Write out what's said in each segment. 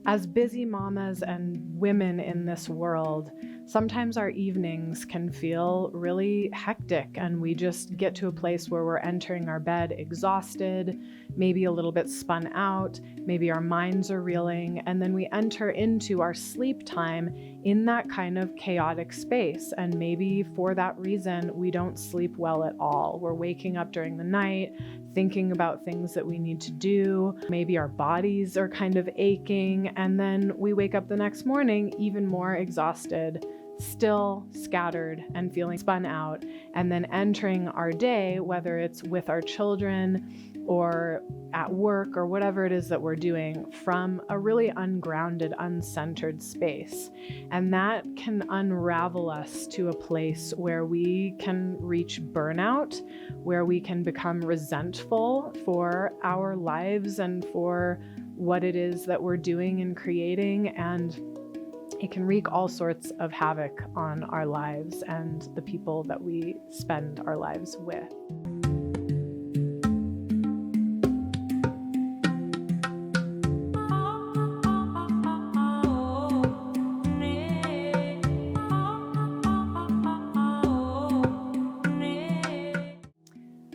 As busy mamas and women in this world, sometimes our evenings can feel really hectic, and we just get to a place where we're entering our bed exhausted, maybe a little bit spun out, maybe our minds are reeling, and then we enter into our sleep time in that kind of chaotic space. And maybe for that reason, we don't sleep well at all. We're waking up during the night, thinking about things that we need to do. Maybe our bodies are kind of aching, and then we wake up the next morning even more exhausted, still scattered and feeling spun out, and then entering our day, whether it's with our children or at work or whatever it is that we're doing, from a really ungrounded, uncentered space. And that can unravel us to a place where we can reach burnout, where we can become resentful for our lives and for what it is that we're doing and creating. And it can wreak all sorts of havoc on our lives and the people that we spend our lives with.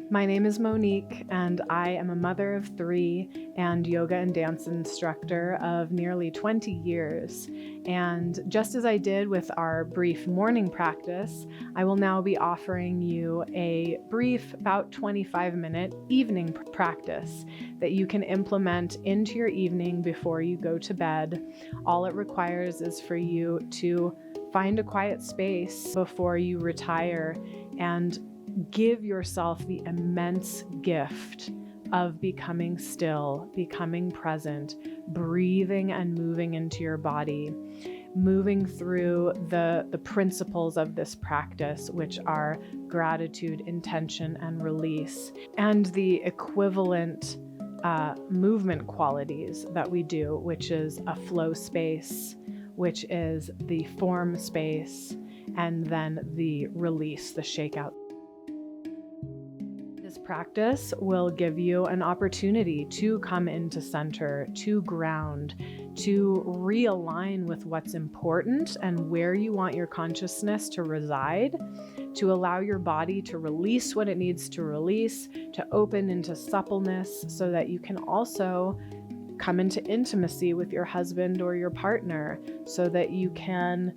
My name is Monique, and I am a mother of 3 and yoga and dance instructor of nearly 20 years. And just as I did with our brief morning practice, I will now be offering you a brief, about 25-minute evening practice that you can implement into your evening before you go to bed. All it requires is for you to find a quiet space before you retire and give yourself the immense gift of becoming still, becoming present, breathing and moving into your body, moving through the principles of this practice, which are gratitude, intention, and release, and the equivalent movement qualities that we do, which is a flow space, which is the form space, and then the release, the shakeout. This practice will give you an opportunity to come into center, to ground, to realign with what's important and where you want your consciousness to reside, to allow your body to release what it needs to release, to open into suppleness so that you can also come into intimacy with your husband or your partner, so that you can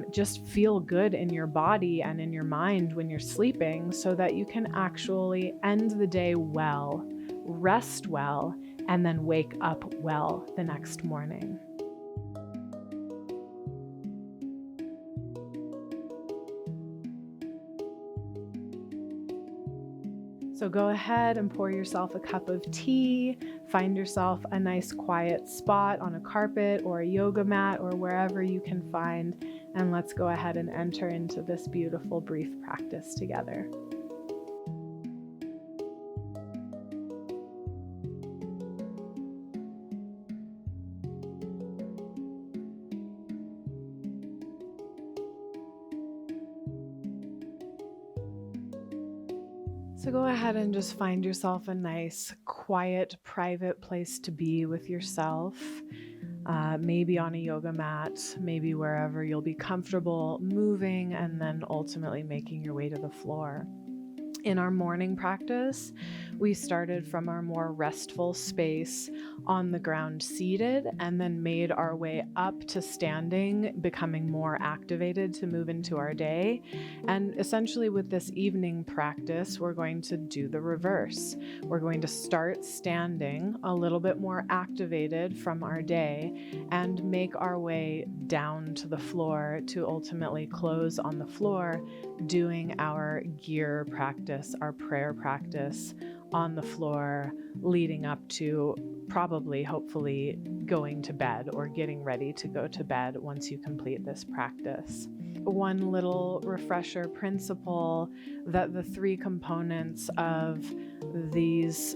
just feel good in your body and in your mind when you're sleeping, so that you can actually end the day well, rest well, and then wake up well the next morning. So go ahead and pour yourself a cup of tea, find yourself a nice quiet spot on a carpet or a yoga mat or wherever you can find, and let's go ahead and enter into this beautiful brief practice together. So go ahead and just find yourself a nice, quiet, private place to be with yourself. Maybe on a yoga mat, maybe wherever you'll be comfortable moving and then ultimately making your way to the floor. In our morning practice, we started from our more restful space on the ground seated, and then made our way up to standing, becoming more activated to move into our day. And essentially with this evening practice, we're going to do the reverse. We're going to start standing a little bit more activated from our day and make our way down to the floor to ultimately close on the floor, doing our gear practice, our prayer practice on the floor, leading up to probably, hopefully, going to bed or getting ready to go to bed once you complete this practice. One little refresher principle that the 3 components of these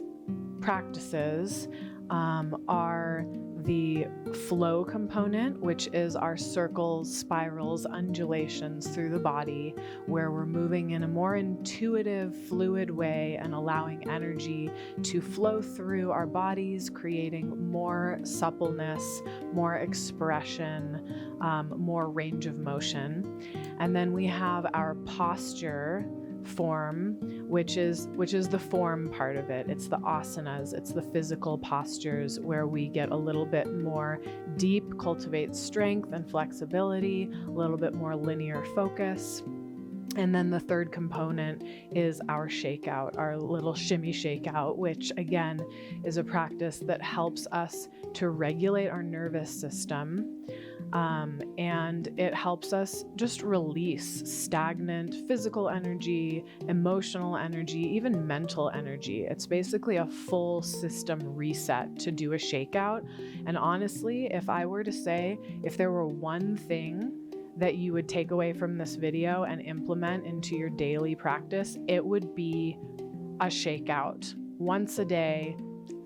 practices are the flow component, which is our circles, spirals, undulations through the body, where we're moving in a more intuitive, fluid way and allowing energy to flow through our bodies, creating more suppleness, more expression, more range of motion. And then we have our posture form, which is the form part of it. It's the asanas, it's the physical postures where we get a little bit more deep, cultivate strength and flexibility, a little bit more linear focus. And then the third component is our shakeout, our little shimmy shakeout, which again is a practice that helps us to regulate our nervous system. And it helps us just release stagnant physical energy, emotional energy, even mental energy. It's basically a full system reset to do a shakeout. And honestly, if I were to say, if there were one thing that you would take away from this video and implement into your daily practice, it would be a shakeout once a day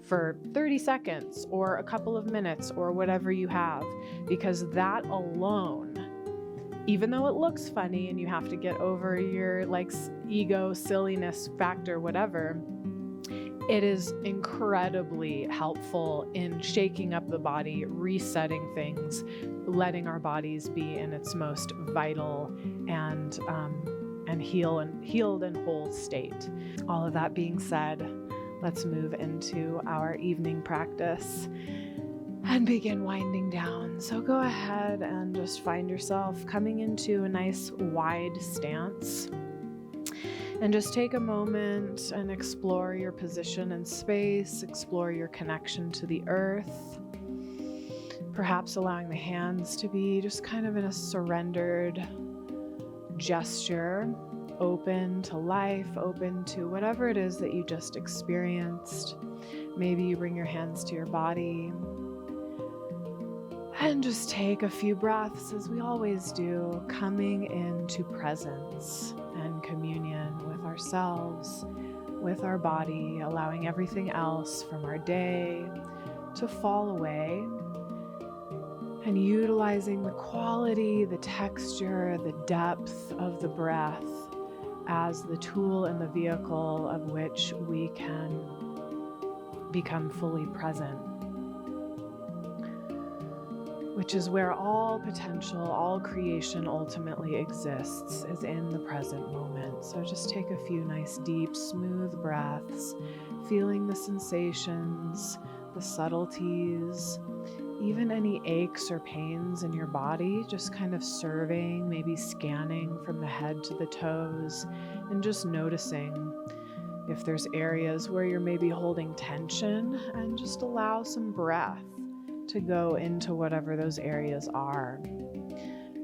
for 30 seconds or a couple of minutes or whatever you have, because that alone, even though it looks funny and you have to get over your ego, silliness factor, whatever, it is incredibly helpful in shaking up the body, resetting things, letting our bodies be in its most vital and healed and whole state. All of that being said, let's move into our evening practice and begin winding down. So go ahead and just find yourself coming into a nice wide stance. And just take a moment and explore your position in space, explore your connection to the earth. Perhaps allowing the hands to be just kind of in a surrendered gesture, open to life, open to whatever it is that you just experienced. Maybe you bring your hands to your body and just take a few breaths, as we always do, coming into presence and communion with ourselves, with our body, allowing everything else from our day to fall away, and utilizing the quality, the texture, the depth of the breath as the tool and the vehicle of which we can become fully present, which is where all potential, all creation ultimately exists, is in the present moment. So just take a few nice, deep, smooth breaths, feeling the sensations, the subtleties, even any aches or pains in your body, just kind of serving, maybe scanning from the head to the toes, and just noticing if there's areas where you're maybe holding tension, and just allow some breath to go into whatever those areas are.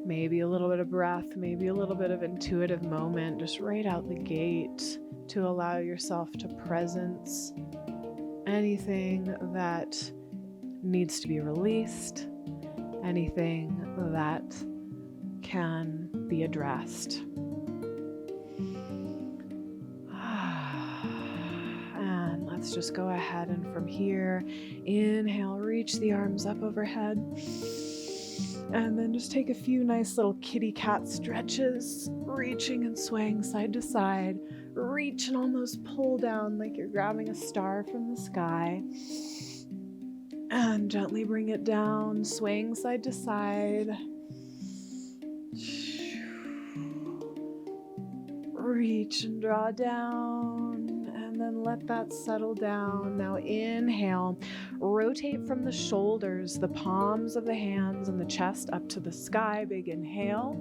Maybe a little bit of breath, maybe a little bit of intuitive moment, just right out the gate, to allow yourself to presence anything that needs to be released, anything that can be addressed. And let's just go ahead and from here, inhale, reach the arms up overhead, and then just take a few nice little kitty cat stretches, reaching and swaying side to side. Reach and almost pull down like you're grabbing a star from the sky. And gently bring it down, swaying side to side. Reach and draw down, and then let that settle down. Now inhale, rotate from the shoulders, the palms of the hands and the chest up to the sky. Big inhale.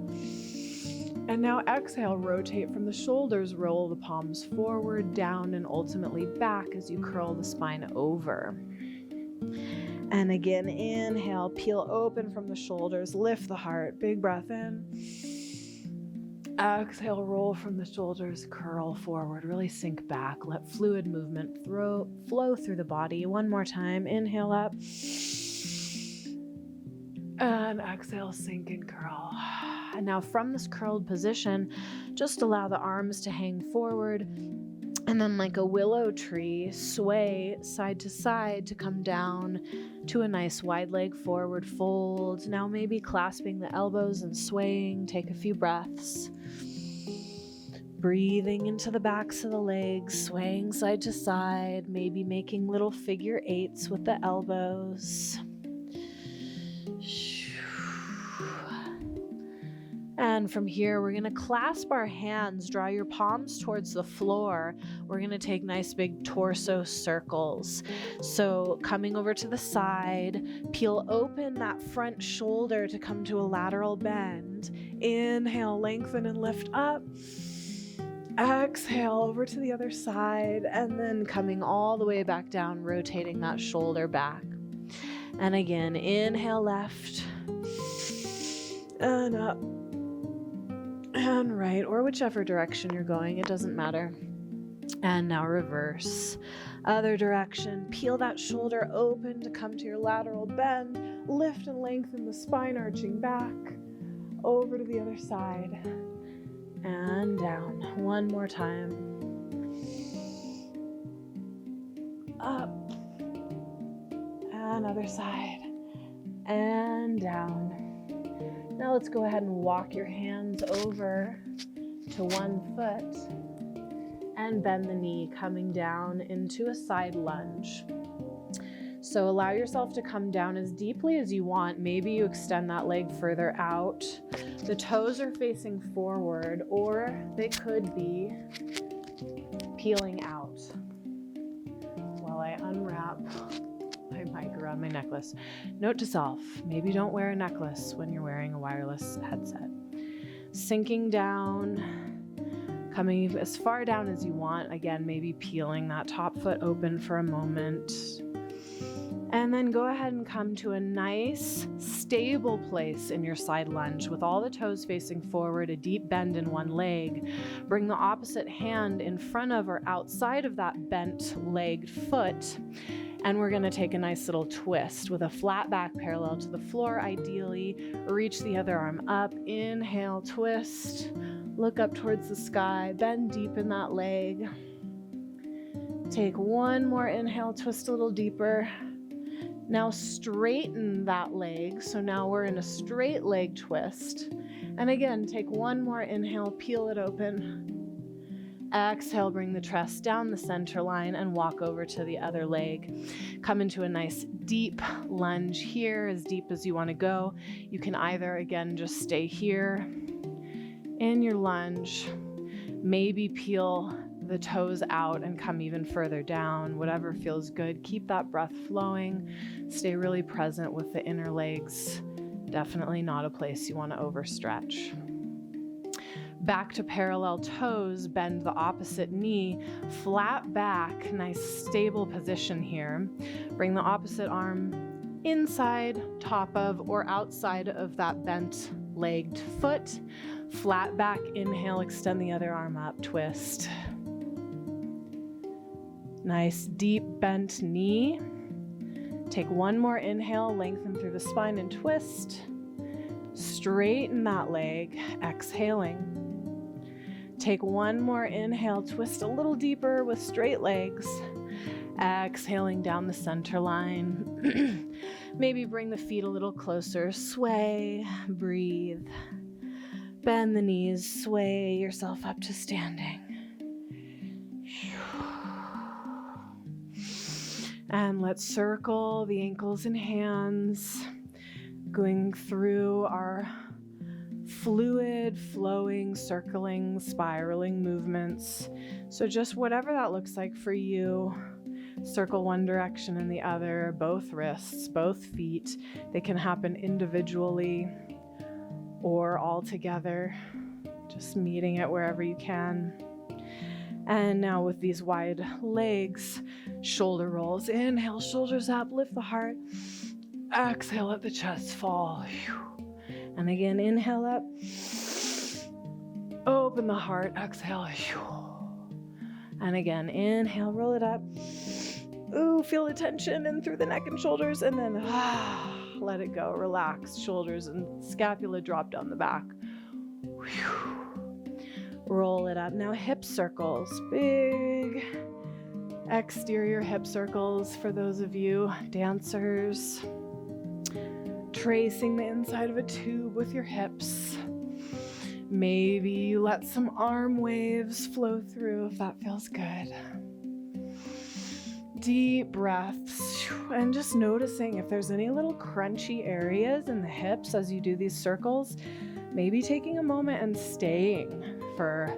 And now exhale, rotate from the shoulders, roll the palms forward, down, and ultimately back as you curl the spine over. And again, inhale, peel open from the shoulders, lift the heart, big breath in. Exhale, roll from the shoulders, curl forward, really sink back. Let fluid movement flow through the body. One more time, inhale up. And exhale, sink and curl. And now from this curled position, just allow the arms to hang forward And then like a willow tree, sway side to side to come down to a nice wide leg forward fold. Now maybe clasping the elbows and swaying. Take a few breaths. Breathing into the backs of the legs, swaying side to side, maybe making little figure eights with the elbows. And from here, we're going to clasp our hands, draw your palms towards the floor. We're going to take nice big torso circles. So coming over to the side, peel open that front shoulder to come to a lateral bend. Inhale, lengthen and lift up. Exhale over to the other side, and then coming all the way back down, rotating that shoulder back. And again, inhale left and up. And right, or whichever direction you're going, it doesn't matter. And now reverse. Other direction, peel that shoulder open to come to your lateral bend. Lift and lengthen the spine, arching back. Over to the other side. And down. One more time. Up. And other side. And down. Now let's go ahead and walk your hands over to one foot and bend the knee, coming down into a side lunge. So allow yourself to come down as deeply as you want. Maybe you extend that leg further out. The toes are facing forward, or they could be peeling out. While I unwrap my mic around my necklace. Note to self, maybe don't wear a necklace when you're wearing a wireless headset. Sinking down, coming as far down as you want. Again, maybe peeling that top foot open for a moment. And then go ahead and come to a nice, stable place in your side lunge with all the toes facing forward, a deep bend in one leg. Bring the opposite hand in front of or outside of that bent-legged foot. And we're going to take a nice little twist with a flat back parallel to the floor, ideally. Reach the other arm up. Inhale, twist. Look up towards the sky. Bend deep in that leg. Take one more inhale, twist a little deeper. Now straighten that leg. So now we're in a straight leg twist. And again, take one more inhale, peel it open. Exhale, bring the chest down the center line and walk over to the other leg. Come into a nice deep lunge here, as deep as you want to go. You can either, again, just stay here in your lunge, maybe peel the toes out and come even further down, whatever feels good. Keep that breath flowing. Stay really present with the inner legs. Definitely not a place you want to overstretch. Back to parallel toes, bend the opposite knee, flat back, nice stable position here. Bring the opposite arm inside, top of, or outside of that bent-legged foot. Flat back, inhale, extend the other arm up, twist. Nice deep bent knee. Take one more inhale, lengthen through the spine and twist. Straighten that leg, exhaling. Take one more inhale, twist a little deeper with straight legs. Exhaling down the center line. Maybe bring the feet a little closer, sway, breathe. Bend the knees, sway yourself up to standing. And let's circle the ankles and hands, going through our fluid, flowing, circling, spiraling movements. So just whatever that looks like for you, circle one direction and the other, both wrists, both feet. They can happen individually or all together, just meeting it wherever you can. And now with these wide legs, shoulder rolls. Inhale, shoulders up, lift the heart. Exhale, let the chest fall. And again, inhale up. Open the heart, exhale. And again, inhale, roll it up. Ooh, feel the tension in through the neck and shoulders, and then let it go. Relax, shoulders and scapula drop down the back. Roll it up. Now hip circles, big exterior hip circles for those of you dancers. Tracing the inside of a tube with your hips. Maybe you let some arm waves flow through if that feels good. Deep breaths, and just noticing if there's any little crunchy areas in the hips as you do these circles. Maybe taking a moment and staying for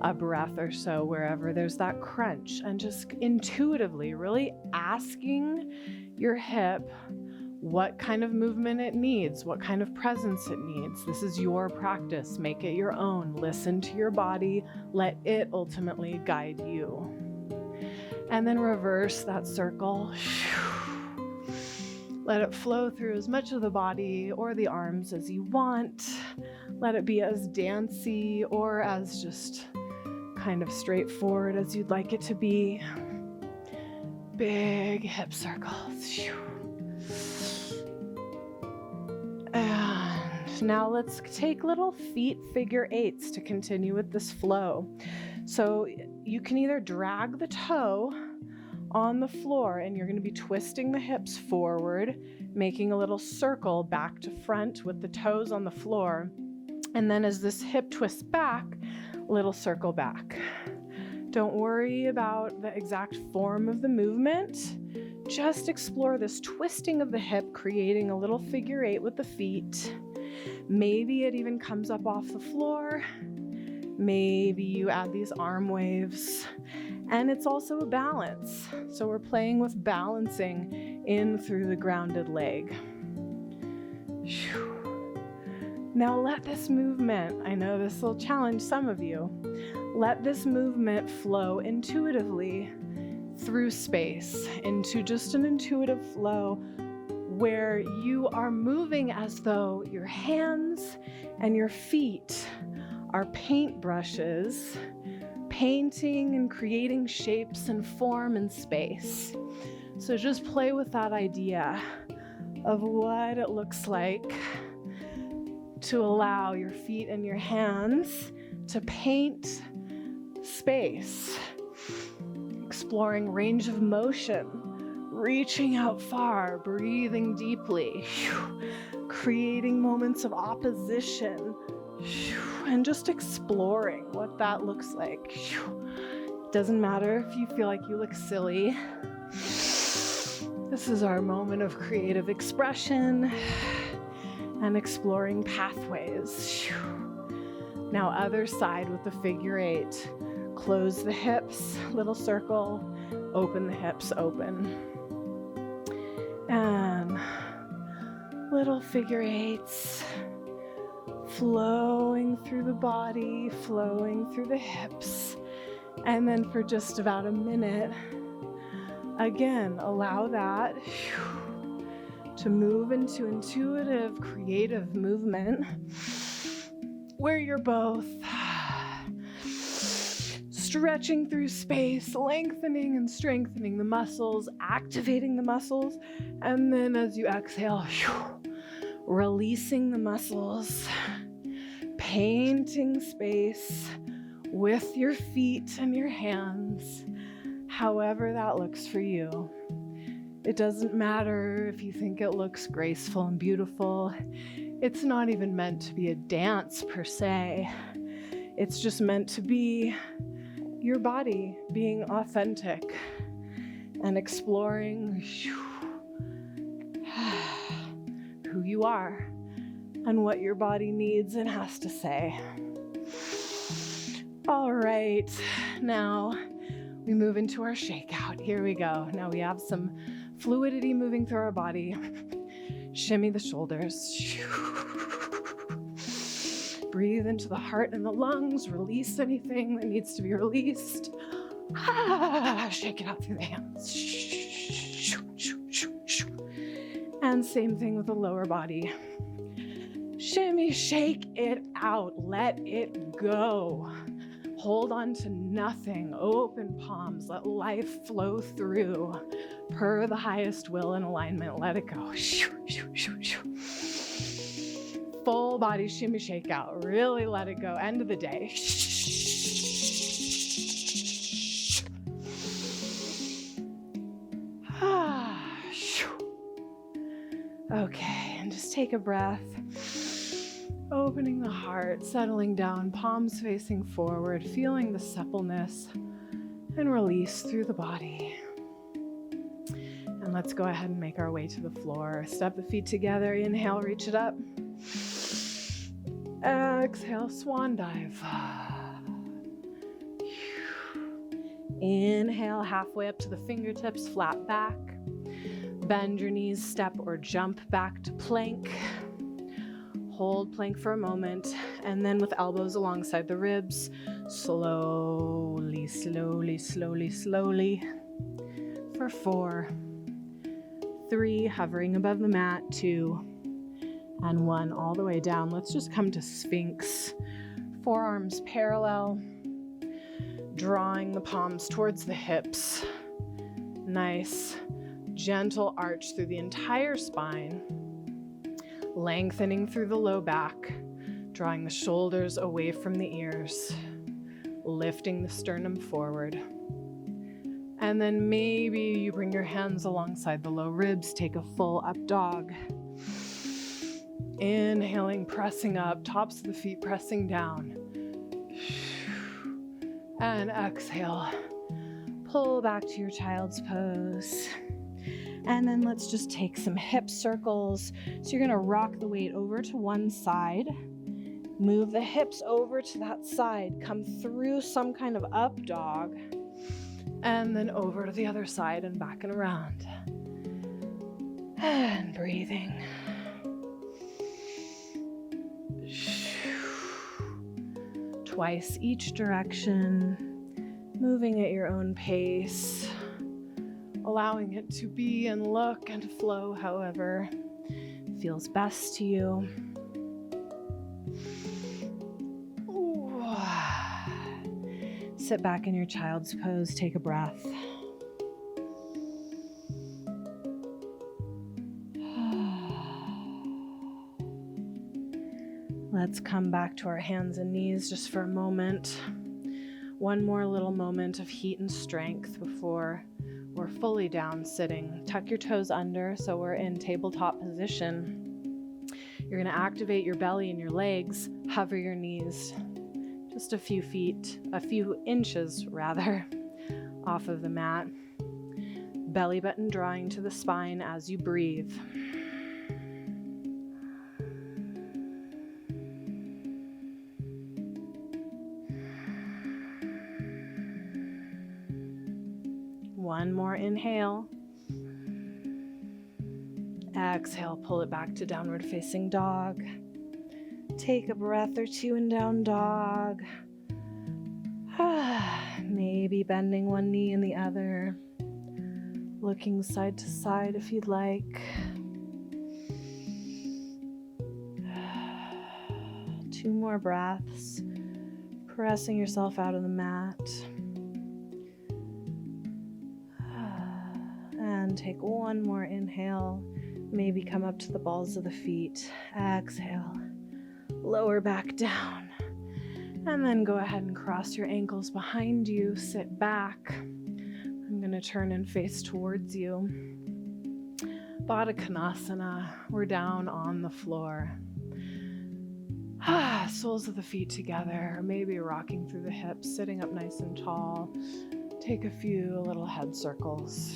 a breath or so wherever there's that crunch, and just intuitively really asking your hip what kind of movement it needs, what kind of presence it needs. This is your practice. Make it your own. Listen to your body. Let it ultimately guide you. And then reverse that circle. Let it flow through as much of the body or the arms as you want. Let it be as dancey or as just kind of straightforward as you'd like it to be. Big hip circles. And now let's take little feet figure eights to continue with this flow. So you can either drag the toe on the floor and you're going to be twisting the hips forward, making a little circle back to front with the toes on the floor. And then as this hip twists back, little circle back. Don't worry about the exact form of the movement. Just explore this twisting of the hip, creating a little figure eight with the feet. Maybe it even comes up off the floor. Maybe you add these arm waves. And it's also a balance. So we're playing with balancing in through the grounded leg. Now let this movement, I know this will challenge some of you, let this movement flow intuitively through space into just an intuitive flow where you are moving as though your hands and your feet are paintbrushes, painting and creating shapes and form and space. So just play with that idea of what it looks like to allow your feet and your hands to paint space, exploring range of motion, reaching out far, breathing deeply, creating moments of opposition, and just exploring what that looks like. Doesn't matter if you feel like you look silly. This is our moment of creative expression and exploring pathways. Now other side with the figure eight. Close the hips, little circle, open the hips, open. And little figure eights, flowing through the body, flowing through the hips. And then for just about a minute, again, allow that to move into intuitive, creative movement where you're both stretching through space, lengthening and strengthening the muscles, activating the muscles, and then as you exhale, releasing the muscles, painting space with your feet and your hands, however that looks for you. It doesn't matter if you think it looks graceful and beautiful. It's not even meant to be a dance per se. It's just meant to be your body being authentic and exploring who you are and what your body needs and has to say. All right, now we move into our shakeout. Here we go. Now we have some fluidity moving through our body. Shimmy the shoulders. Breathe into the heart and the lungs. Release anything that needs to be released. Shake it out through the hands. And same thing with the lower body. Shimmy, shake it out. Let it go. Hold on to nothing. Open palms. Let life flow through. Per the highest will and alignment. Let it go. Full body shimmy shake out. Really let it go. End of the day. And just take a breath. Opening the heart, settling down, palms facing forward, feeling the suppleness and release through the body. And let's go ahead and make our way to the floor. Step the feet together. Inhale, reach it up. Exhale, swan dive. Inhale, halfway up to the fingertips, flat back. Bend your knees, step or jump back to plank. Hold plank for a moment, and then with elbows alongside the ribs, slowly, slowly, slowly, slowly. For 4, 3, hovering above the mat, 2, and 1, all the way down. Let's just come to Sphinx. Forearms parallel, drawing the palms towards the hips. Nice, gentle arch through the entire spine. Lengthening through the low back, drawing the shoulders away from the ears, lifting the sternum forward. And then maybe you bring your hands alongside the low ribs, take a full up dog. Inhaling, pressing up, tops of the feet pressing down. And exhale, pull back to your child's pose. And then let's just take some hip circles. So you're gonna rock the weight over to one side, move the hips over to that side, come through some kind of up dog, and then over to the other side and back and around. And breathing. Twice each direction, moving at your own pace. Allowing it to be and look and flow however feels best to you. Ooh. Sit back in your child's pose, take a breath. Let's come back to our hands and knees just for a moment. One more little moment of heat and strength before we're fully down sitting. Tuck your toes under so we're in tabletop position. You're going to activate your belly and your legs, hover your knees just a few inches off of the mat. Belly button drawing to the spine as you breathe. One more inhale. Exhale, pull it back to downward facing dog. Take a breath or two in down dog. Maybe bending one knee and the other. Looking side to side if you'd like. 2 more breaths. Pressing yourself out of the mat. And take one more inhale. Maybe come up to the balls of the feet. Exhale. Lower back down. And then go ahead and cross your ankles behind you. Sit back. I'm going to turn and face towards you. Baddha Konasana. We're down on the floor. Soles of the feet together. Maybe rocking through the hips. Sitting up nice and tall. Take a few little head circles.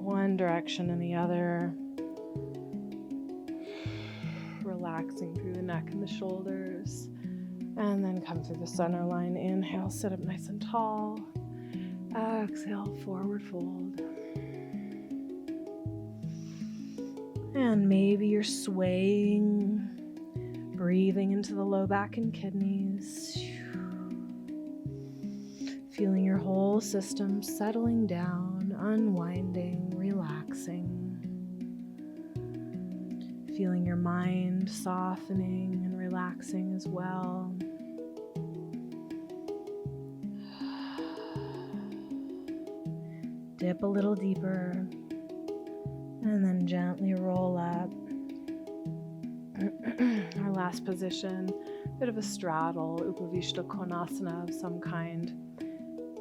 One direction and the other. Relaxing through the neck and the shoulders. And then come through the center line. Inhale, sit up nice and tall. Exhale, forward fold. And maybe you're swaying, breathing into the low back and kidneys. Feeling your whole system settling down, unwinding, relaxing. Feeling your mind softening and relaxing as well. Dip a little deeper and then gently roll up. Our last position, bit of a straddle, Upavishta Konasana of some kind.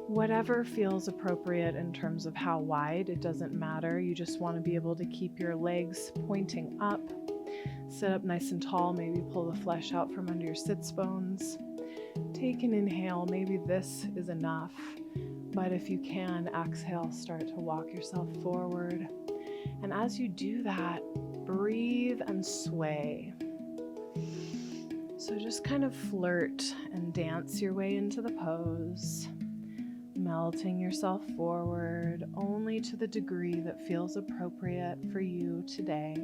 whatever feels appropriate in terms of how wide, it doesn't matter. You just want to be able to keep your legs pointing up. Sit up nice and tall, maybe pull the flesh out from under your sits bones. Take an inhale, maybe this is enough, but if you can, exhale, start to walk yourself forward. And as you do that, breathe and sway. So just kind of flirt and dance your way into the pose, melting yourself forward only to the degree that feels appropriate for you today.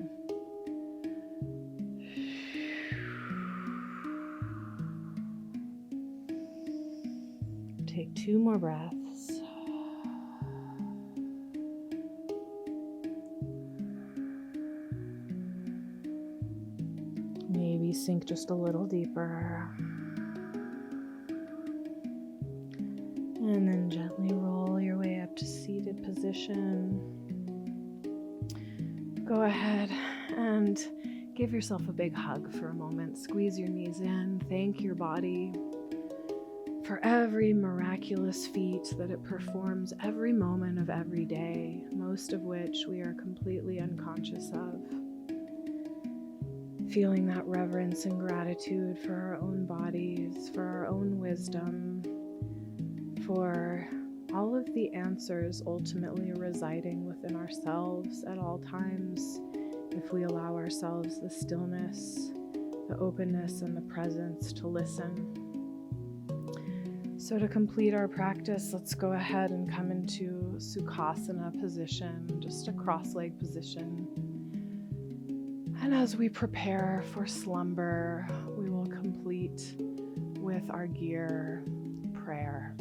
Take 2 more breaths. Maybe sink just a little deeper. And then gently roll your way up to seated position. Go ahead and give yourself a big hug for a moment. Squeeze your knees in. Thank your body for every miraculous feat that it performs every moment of every day, most of which we are completely unconscious of. Feeling that reverence and gratitude for our own bodies, for our own wisdom, for all of the answers ultimately residing within ourselves at all times, if we allow ourselves the stillness, the openness, and the presence to listen. So to complete our practice, let's go ahead and come into Sukhasana position, just a cross-leg position. And as we prepare for slumber, we will complete with our gear prayer.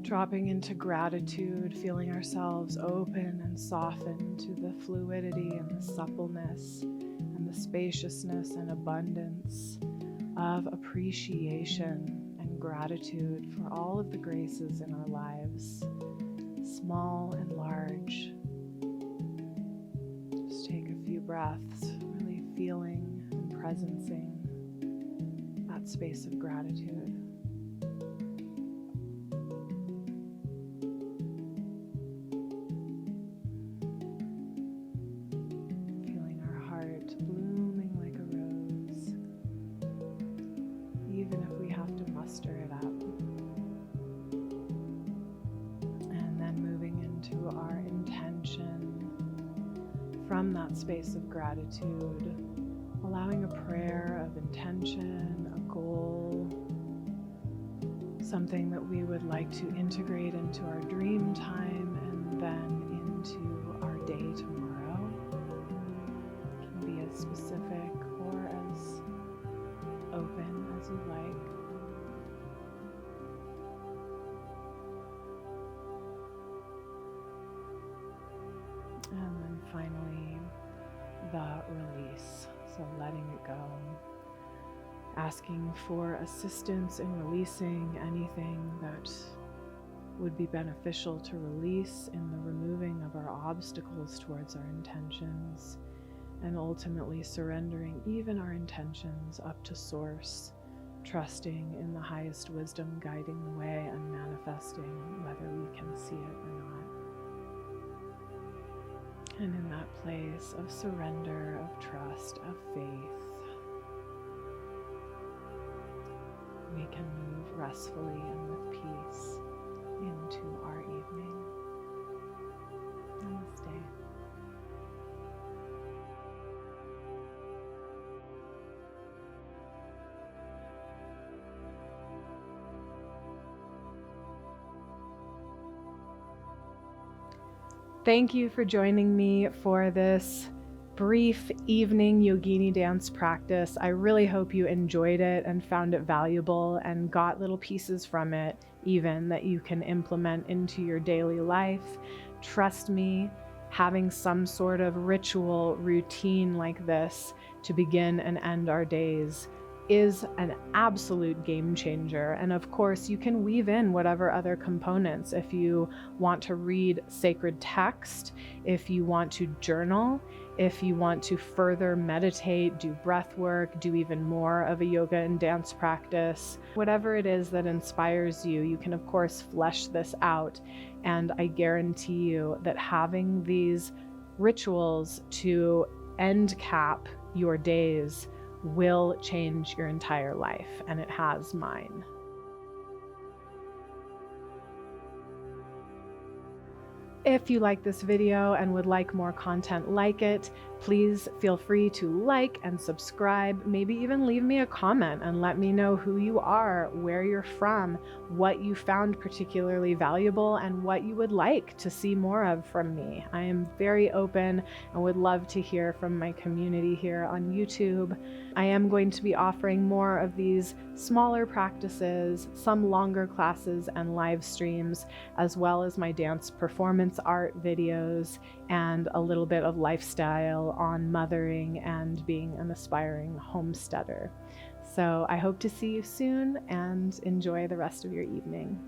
Dropping into gratitude, feeling ourselves open and soften to the fluidity and the suppleness and the spaciousness and abundance of appreciation and gratitude for all of the graces in our lives, small and large. Just take a few breaths, really feeling and presencing that space of gratitude. Feeling our heart blooming like a rose, even if we have to muster it up. And then moving into our intention from that space of gratitude, allowing a prayer of intention, a goal, something that we would like to integrate into our dream time and then into our day tomorrow. It can be as specific or as open as you like. And then finally, the release. So letting it go. Asking for assistance in releasing anything that would be beneficial to release in the removing of our obstacles towards our intentions, and ultimately surrendering even our intentions up to Source, trusting in the highest wisdom guiding the way and manifesting whether we can see it or not. And in that place of surrender, of trust, of faith, we can move restfully and with peace into our evening. Namaste. Thank you for joining me for this brief evening yogini dance practice. I really hope you enjoyed it and found it valuable and got little pieces from it even that you can implement into your daily life. Trust me, having some sort of ritual routine like this to begin and end our days is an absolute game changer. And of course, you can weave in whatever other components. If you want to read sacred text, if you want to journal, if you want to further meditate, do breath work, do even more of a yoga and dance practice, whatever it is that inspires you, you can of course flesh this out. And I guarantee you that having these rituals to end cap your days will change your entire life, and it has mine. If you like this video and would like more content like it, please feel free to like and subscribe, maybe even leave me a comment and let me know who you are, where you're from, what you found particularly valuable, and what you would like to see more of from me. I am very open and would love to hear from my community here on YouTube. I am going to be offering more of these smaller practices, some longer classes and live streams, as well as my dance performance art videos and a little bit of lifestyle on mothering and being an aspiring homesteader. So I hope to see you soon and enjoy the rest of your evening.